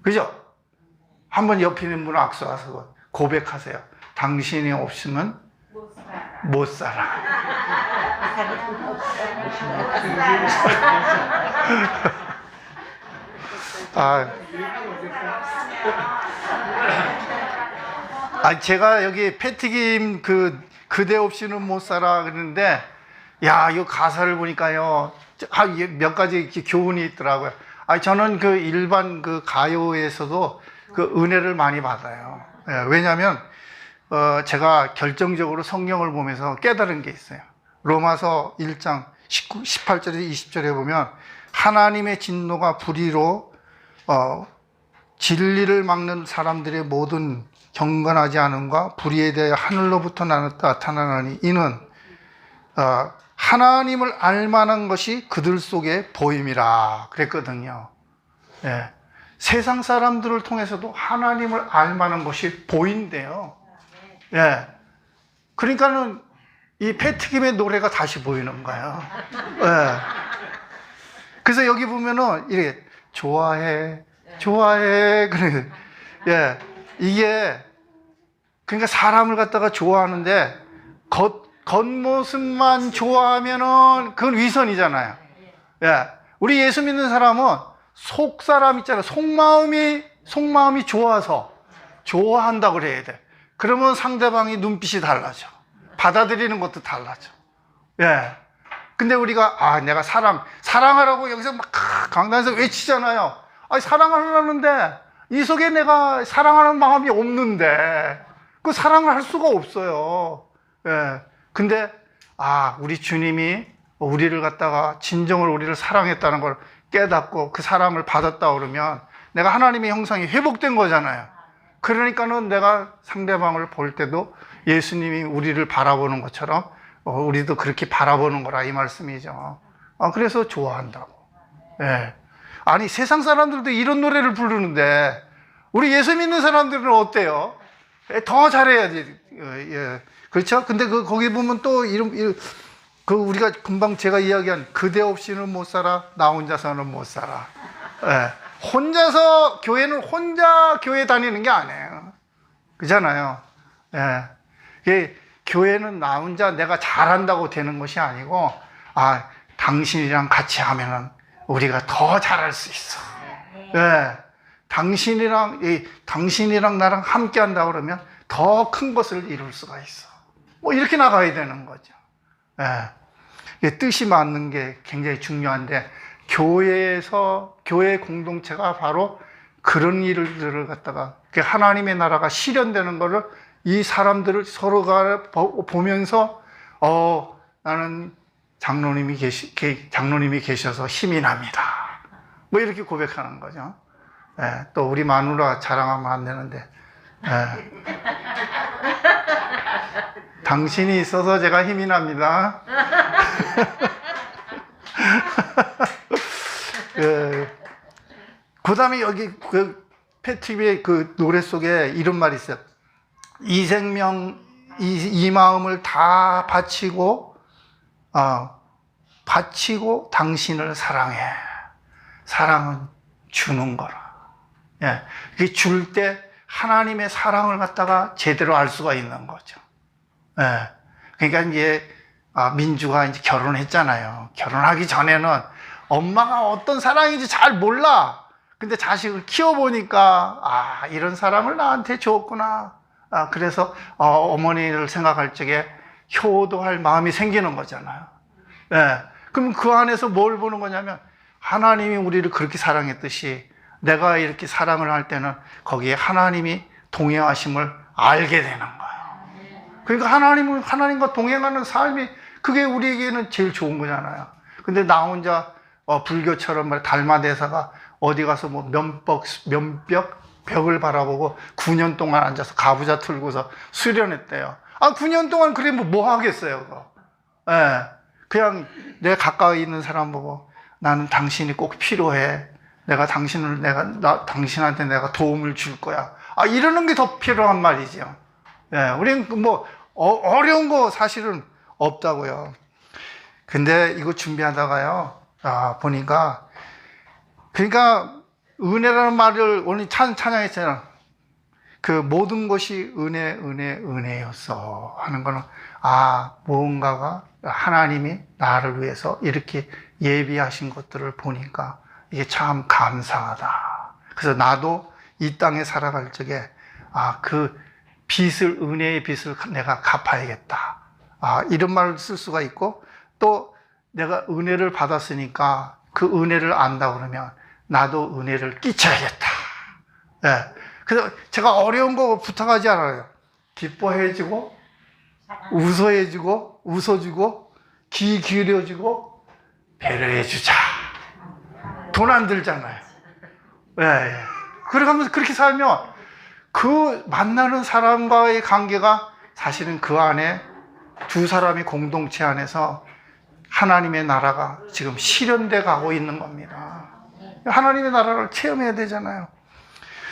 그죠? 한번 옆에 있는 분 악수하셔서 고백하세요. 당신이 없으면 못 살아. 제가 여기 패티김 그대 없이는 못 살아 그러는데, 이 가사를 보니까요, 몇 가지 이렇게 교훈이 있더라고요. 저는 일반 가요에서도 은혜를 많이 받아요. 왜냐하면, 제가 결정적으로 성경을 보면서 깨달은 게 있어요. 로마서 1장 18절에서 20절에 보면, 하나님의 진노가 불의로, 진리를 막는 사람들의 모든 경건하지 않음과 불의에 대해 하늘로부터 나타나니 이는 하나님을 알만한 것이 그들 속에 보임이라 그랬거든요. 세상 사람들을 통해서도 하나님을 알만한 것이 보인대요. 그러니까는 이 패티김의 노래가 다시 보이는 거예요. 그래서 여기 보면은 이렇게 좋아해 그래. 이게 그러니까 사람을 갖다가 좋아하는데 겉모습만 좋아하면은 그건 위선이잖아요. 우리 예수 믿는 사람은 속사람 있잖아요. 속마음이 좋아서 좋아한다고 그래야 돼. 그러면 상대방이 눈빛이 달라져. 받아들이는 것도 달라져. 근데 우리가 내가 사랑하라고 여기서 막 강단에서 외치잖아요. 사랑하려는데 이 속에 내가 사랑하는 마음이 없는데 그 사랑을 할 수가 없어요. 근데 우리 주님이 우리를 갖다가 진정으로 우리를 사랑했다는 걸 깨닫고 그 사랑을 받았다 그러면 내가 하나님의 형상이 회복된 거잖아요. 그러니까는 내가 상대방을 볼 때도 예수님이 우리를 바라보는 것처럼 우리도 그렇게 바라보는 거라 이 말씀이죠. 그래서 좋아한다고. 아니 세상 사람들도 이런 노래를 부르는데 우리 예수 믿는 사람들은 어때요? 더 잘해야지. 그렇죠? 근데 거기 보면 또 우리가 금방 제가 이야기한 그대 없이는 못 살아, 나 혼자서는 못 살아. 혼자서 교회는 혼자 교회 다니는 게 아니에요. 그잖아요. 교회는 나 혼자 내가 잘한다고 되는 것이 아니고 당신이랑 같이 하면은 우리가 더 잘할 수 있어. 당신이랑 나랑 함께 한다 그러면 더 큰 것을 이룰 수가 있어. 이렇게 나가야 되는 거죠. 뜻이 맞는 게 굉장히 중요한데, 교회 공동체가 바로 그런 일들을 갖다가, 하나님의 나라가 실현되는 거를 이 사람들을 서로가 보면서, 나는 장로님이 계셔서 힘이 납니다. 이렇게 고백하는 거죠. 또 우리 마누라 자랑하면 안 되는데, 당신이 있어서 제가 힘이 납니다. 그 다음에 여기 패티비의 노래 속에 이런 말이 있어요. 이 생명, 이 마음을 다 바치고 당신을 사랑해. 사랑은 주는 거라. 이게 줄 때 하나님의 사랑을 갖다가 제대로 알 수가 있는 거죠. 그러니까 이제 민주가 이제 결혼했잖아요. 결혼하기 전에는 엄마가 어떤 사랑인지 잘 몰라. 근데 자식을 키워보니까 아, 이런 사랑을 나한테 줬구나. 아, 그래서 어머니를 생각할 적에 효도할 마음이 생기는 거잖아요. 예. 그럼 그 안에서 뭘 보는 거냐면 하나님이 우리를 그렇게 사랑했듯이 내가 이렇게 사랑을 할 때는 거기에 하나님이 동행하심을 알게 되는 거예요. 그러니까 하나님과 동행하는 삶이 그게 우리에게는 제일 좋은 거잖아요. 근데 나 혼자 불교처럼 말 달마대사가 어디 가서 뭐 벽을 바라보고 9년 동안 앉아서 가부좌 틀고서 수련했대요. 아, 9년 동안 그래 뭐 하겠어요, 그거. 예. 그냥 내 가까이 있는 사람 보고 나는 당신이 꼭 필요해. 당신한테 내가 도움을 줄 거야. 아, 이러는 게 더 필요한 말이죠. 예. 우리는 뭐, 어려운 거 사실은 없다고요. 근데 이거 준비하다가요, 보니까, 그러니까, 은혜라는 말을 오늘 찬양했잖아요. 그 모든 것이 은혜였어 하는 거는, 무언가가 하나님이 나를 위해서 이렇게 예비하신 것들을 보니까 이게 참 감사하다. 그래서 나도 이 땅에 살아갈 적에, 그 은혜의 빚을 내가 갚아야겠다. 이런 말을 쓸 수가 있고, 또 내가 은혜를 받았으니까 그 은혜를 안다 그러면 나도 은혜를 끼쳐야겠다. 예. 그래서 제가 어려운 거 부탁하지 않아요. 기뻐해주고, 웃어주고, 귀 기울여주고, 배려해주자. 돈 안 들잖아요. 예. 그러면서 그렇게 살면 그 만나는 사람과의 관계가 사실은 그 안에 두 사람의 공동체 안에서 하나님의 나라가 지금 실현돼 가고 있는 겁니다. 하나님의 나라를 체험해야 되잖아요.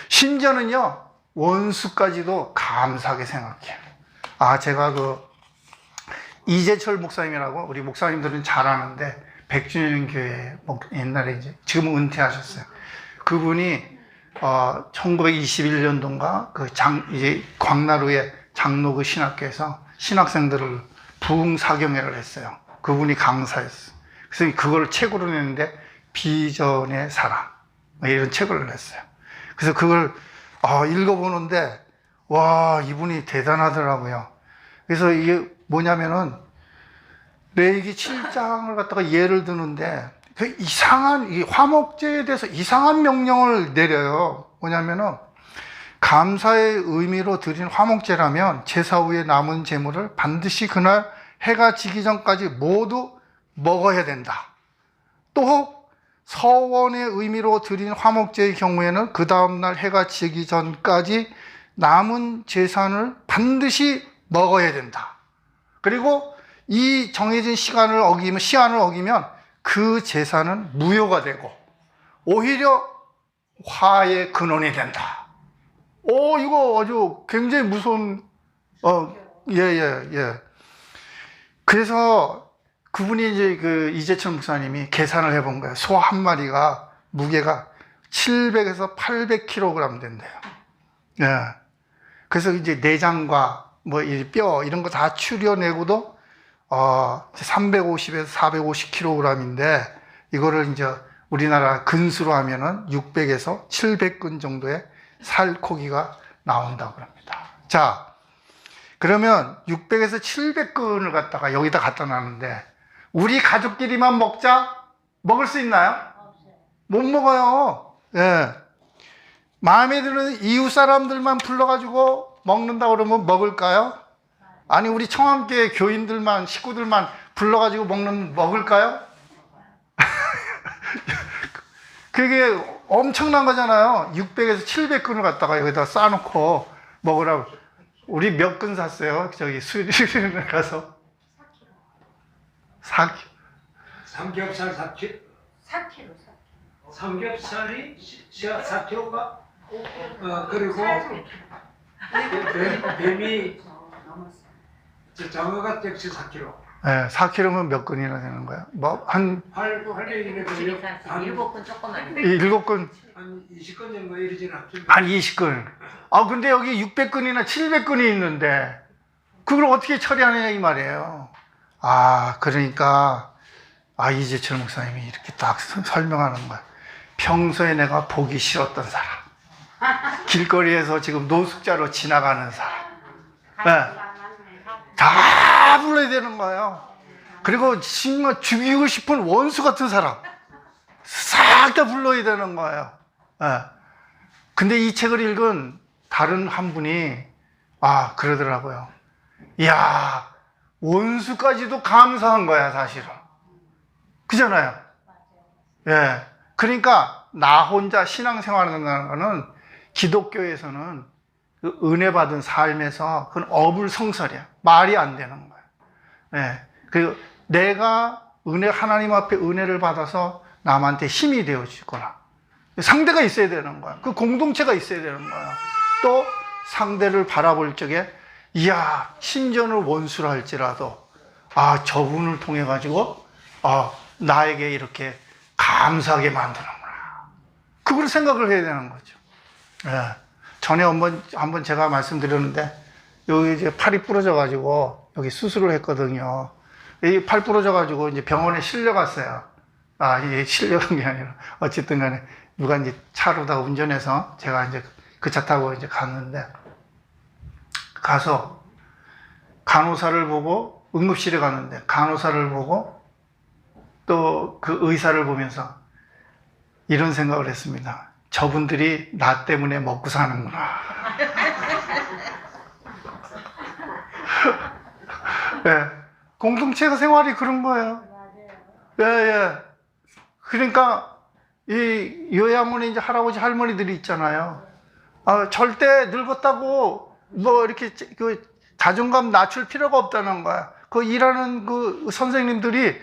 심지어는요, 원수까지도 감사하게 생각해요. 제가 이재철 목사님이라고 우리 목사님들은 잘 아는데, 백주년 교회 옛날에 이제 지금은 은퇴하셨어요. 그분이 1921년도인가 이제 광나루의 장로그 신학교에서 신학생들을 부흥사경회를 했어요. 그분이 강사였어요. 그래서 그걸 책으로 냈는데 비전의 사랑 이런 책을 냈어요. 그래서 그걸 읽어보는데 와, 이분이 대단하더라고요. 그래서 이게 뭐냐면은 레위기 7장을 갖다가 예를 드는데 그 이상한 이 화목제에 대해서 이상한 명령을 내려요. 뭐냐면은 감사의 의미로 드린 화목제라면 제사 후에 남은 제물을 반드시 그날 해가 지기 전까지 모두 먹어야 된다. 또 서원의 의미로 드린 화목제의 경우에는 그 다음날 해가 지기 전까지 남은 제산을 반드시 먹어야 된다. 그리고 이 정해진 시간을 어기면 그 제사는 무효가 되고 오히려 화의 근원이 된다. 이거 아주 굉장히 무서운, 그래서 그분이 이제 이재철 목사님이 계산을 해본 거예요. 소 한 마리가 무게가 700에서 800kg 된대요. 예. 그래서 이제 내장과 이 뼈 이런 거 다 추려내고도 350에서 450kg인데 이거를 이제 우리나라 근수로 하면은 600에서 700근 정도의 살코기가 나온다고 합니다. 자, 그러면 600에서 700근을 갖다가 여기다 갖다 놨는데 우리 가족끼리만 먹을 수 있나요? 못 먹어요. 예. 마음에 드는 이웃 사람들만 불러가지고 먹는다 그러면 먹을까요? 아니, 우리 청암교회 교인들만, 식구들만 불러가지고 먹을까요? 그게 엄청난 거잖아요. 600에서 700근을 갖다가 여기다 쌓아놓고 먹으라고. 우리 몇 근 샀어요? 저기 수리를 가서. 4kg. 삼겹살 4kg. 4kg. 삼겹살이 4kg가? 그리고 뱀이 장어가 역시 4kg. 네, 4kg면 몇 근이나 되는 거야? 한 7근 조금 안 돼. 7근, 한 20근 정도 이러진 않죠. 한 20근. 근데 여기 600근이나 700근이 있는데 그걸 어떻게 처리하느냐 이 말이에요. 그러니까 이재철 목사님이 이렇게 딱 설명하는 거야. 평소에 내가 보기 싫었던 사람, 길거리에서 지금 노숙자로 지나가는 사람, 네. 다 불러야 되는 거예요. 그리고 정말 죽이고 싶은 원수 같은 사람 싹 다 불러야 되는 거예요. 네. 근데 이 책을 읽은 다른 한 분이 그러더라고요. 이야, 원수까지도 감사한 거야, 사실은. 그잖아요. 예. 그러니까 나 혼자 신앙생활을 한다는 거는 기독교에서는 그 은혜 받은 삶에서 그건 어불성설이야. 말이 안 되는 거야. 예. 그리고 내가 하나님 앞에 은혜를 받아서 남한테 힘이 되어주거나 상대가 있어야 되는 거야. 그 공동체가 있어야 되는 거야. 또 상대를 바라볼 적에 이야, 신전을 원수를 할지라도 저분을 통해 가지고 나에게 이렇게 감사하게 만드는구나. 그걸 생각을 해야 되는 거죠. 예. 전에 한번 제가 말씀드렸는데 여기 이제 팔이 부러져 가지고 여기 수술을 했거든요. 이 팔 부러져 가지고 이제 병원에 실려갔어요. 이게 실려간 게 아니라 어쨌든 간에 누가 이제 차로다가 운전해서 제가 이제 그 차 타고 이제 갔는데 가서 간호사를 보고 응급실에 갔는데 간호사를 보고 또 그 의사를 보면서 이런 생각을 했습니다. 저분들이 나 때문에 먹고 사는구나. 예, 공동체 생활이 그런 거예요. 예. 그러니까 이 요양원에 이제 할아버지 할머니들이 있잖아요. 절대 늙었다고 뭐 이렇게 그 자존감 낮출 필요가 없다는 거야. 그 일하는 그 선생님들이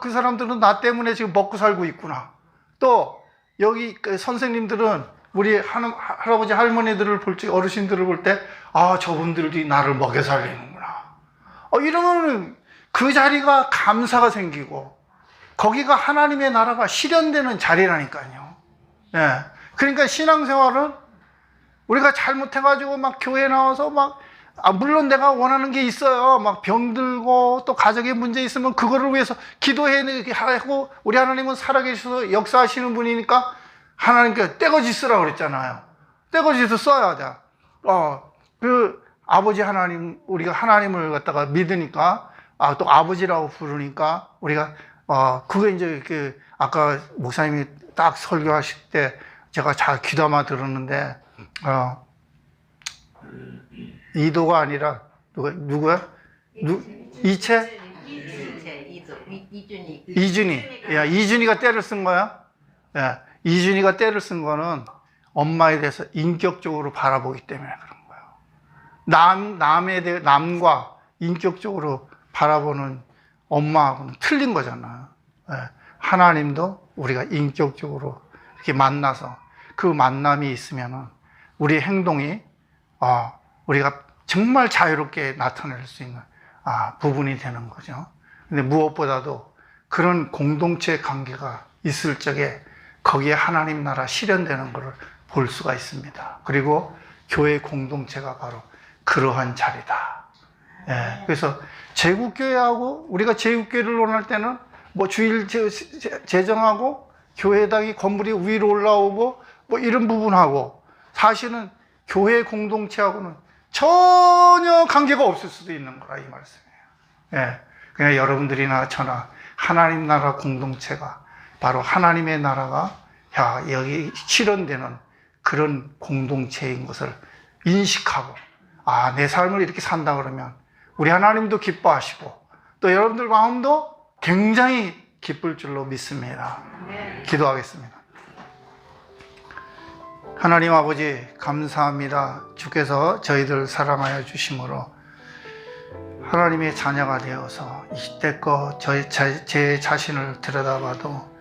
그 사람들은 나 때문에 지금 먹고 살고 있구나. 또 여기 그 선생님들은 우리 할아버지 할머니들을 볼 때, 어르신들을 볼 때 저분들이 나를 먹여 살리는구나. 이러면 그 자리가 감사가 생기고 거기가 하나님의 나라가 실현되는 자리라니까요. 예. 그러니까 신앙생활은 우리가 잘못해가지고 막 교회 나와서 물론 내가 원하는 게 있어요. 막 병들고 또 가정에 문제 있으면 그거를 위해서 기도하고 우리 하나님은 살아계셔서 역사하시는 분이니까 하나님께 떼거지 쓰라고 그랬잖아요. 떼거지도 써야 돼. 그 아버지 하나님, 우리가 하나님을 갖다가 믿으니까 또 아버지라고 부르니까 우리가 그게 이제 그 아까 목사님이 딱 설교하실 때 제가 잘 귀담아 들었는데 이도가 아니라 누구야? 이채? 이준이. 야, 이준이가 때를 쓴 거야? 야, 이준이가 때를 쓴 거는 엄마에 대해서 인격적으로 바라보기 때문에 그런 거예요. 남과 인격적으로 바라보는 엄마하고는 틀린 거잖아요. 예. 하나님도 우리가 인격적으로 이렇게 만나서 그 만남이 있으면은 우리 행동이 우리가 정말 자유롭게 나타낼 수 있는 부분이 되는 거죠. 근데 무엇보다도 그런 공동체 관계가 있을 적에 거기에 하나님 나라 실현되는 것을 볼 수가 있습니다. 그리고 교회 공동체가 바로 그러한 자리다. 예. 그래서 제국교회하고 우리가 제국교회를 논할 때는 뭐 주일 제정하고 교회당이 건물이 위로 올라오고 뭐 이런 부분하고 사실은 교회 공동체하고는 전혀 관계가 없을 수도 있는 거라 이 말씀이에요. 예. 그냥 여러분들이나 저나 하나님 나라 공동체가 바로 하나님의 나라가 여기 실현되는 그런 공동체인 것을 인식하고 내 삶을 이렇게 산다 그러면 우리 하나님도 기뻐하시고 또 여러분들 마음도 굉장히 기쁠 줄로 믿습니다. 기도하겠습니다. 하나님 아버지 감사합니다. 주께서 저희들 사랑하여 주심으로 하나님의 자녀가 되어서 이때껏 제 자신을 들여다봐도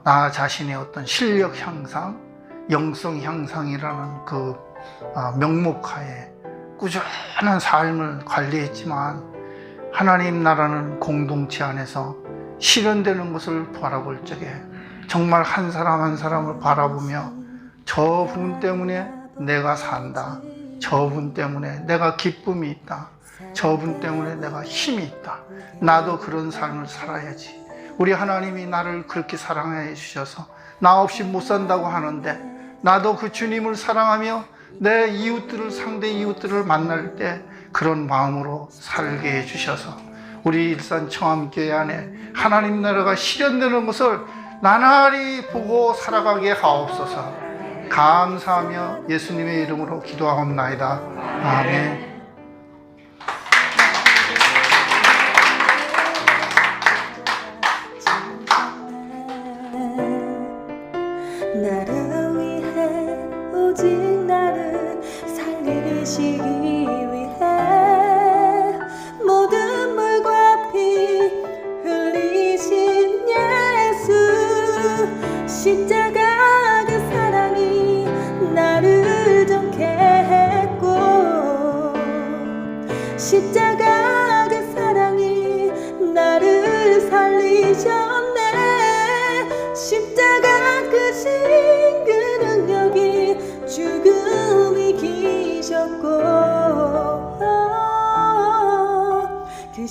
나 자신의 어떤 실력 향상, 영성 향상이라는 그 명목하에 꾸준한 삶을 관리했지만 하나님 나라는 공동체 안에서 실현되는 것을 바라볼 적에 정말 한 사람 한 사람을 바라보며 저분 때문에 내가 산다. 저분 때문에 내가 기쁨이 있다. 저분 때문에 내가 힘이 있다. 나도 그런 삶을 살아야지. 우리 하나님이 나를 그렇게 사랑해 주셔서 나 없이 못 산다고 하는데 나도 그 주님을 사랑하며 내 이웃들을, 상대 이웃들을 만날 때 그런 마음으로 살게 해 주셔서 우리 일산 청암교회 안에 하나님 나라가 실현되는 것을 나날이 보고 살아가게 하옵소서. 감사하며 예수님의 이름으로 기도하옵나이다. 아멘. 나를 위해 오직 나를 살리시기 위해 모든 물과 피 흘리신 예수 십자가 그 사랑이 나를 정케 했고 십자가 그 사랑이 나를 살리셨네 십자가 크신 그 능력이 죽음 이기셨고 그